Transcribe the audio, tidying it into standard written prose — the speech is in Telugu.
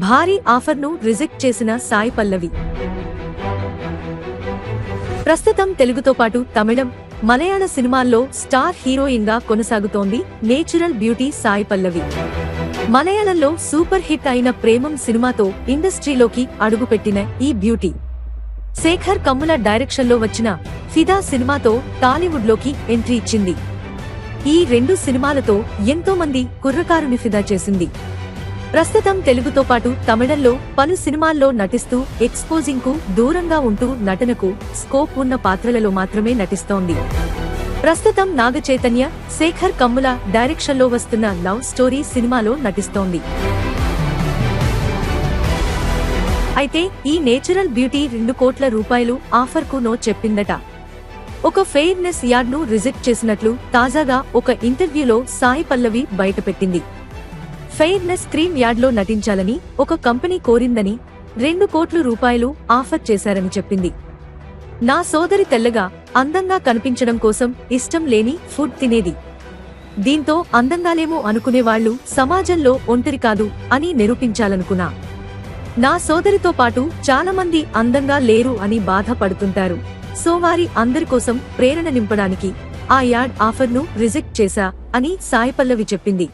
భారీ ఆఫర్ను రిజెక్ట్ చేసిన సాయి పల్లవి. ప్రస్తుతం తెలుగుతో పాటు తమిళం, మలయాళ సినిమాల్లో స్టార్ హీరోయిన్ గా కొనసాగుతోంది నేచురల్ బ్యూటీ సాయి పల్లవి. మలయాళంలో సూపర్ హిట్ అయిన ప్రేమం సినిమాతో ఇండస్ట్రీలోకి అడుగుపెట్టిన ఈ బ్యూటీ శేఖర్ కమ్ముల డైరెక్షన్లో వచ్చిన ఫిదా సినిమాతో టాలీవుడ్ లోకి ఎంట్రీ ఇచ్చింది. ఈ 2 సినిమాలతో ఎంతో మంది కుర్రకారుని ఫిదా చేసింది. ప్రస్తుతం తెలుగుతో పాటు తమిళంలో పలు సినిమాల్లో నటిస్తూ ఎక్స్పోజింగ్ కు దూరంగా ఉంటూ నటనకు స్కోప్ ఉన్న పాత్రలలో మాత్రమే నటిస్తోంది. ప్రస్తుతం నాగ చైతన్య, శేఖర్ కమ్ముల డైరెక్షన్లో వస్తున్న లవ్ స్టోరీ సినిమాలో నటిస్తోంది. అయితే ఈ నేచురల్ బ్యూటీ 2 కోట్ల రూపాయలు ఆఫర్ కు నో చెప్పిందట. ఒక ఫెయిర్నెస్ యాడ్ ను రిజెక్ట్ చేసినట్లు తాజాగా ఒక ఇంటర్వ్యూలో Sai Pallavi బయటపెట్టింది. Fairness cream add లో నటించాలని ఒక కంపెనీ కోరిందని 2 కోట్ల రూపాయలు ఆఫర్ చేశారని చెప్పింది. నా సోదరి తెల్లగా, అందంగా కనిపించడం కోసం ఇష్టం లేని ఫుడ్ తినేది. దీంతో అందంగాలేమో అనుకునేవాళ్లు సమాజంలో ఒంటరి కాదు అని నిరూపించాలనుకున్నా. నా సోదరితో పాటు చాలా మంది అందంగా లేరు అని బాధపడుతుంటారు. సో వారి అందరి కోసం ప్రేరణ నింపడానికి ఆ యాడ్ ఆఫర్ ను రిజెక్ట్ చేశా అని సాయి పల్లవి చెప్పింది.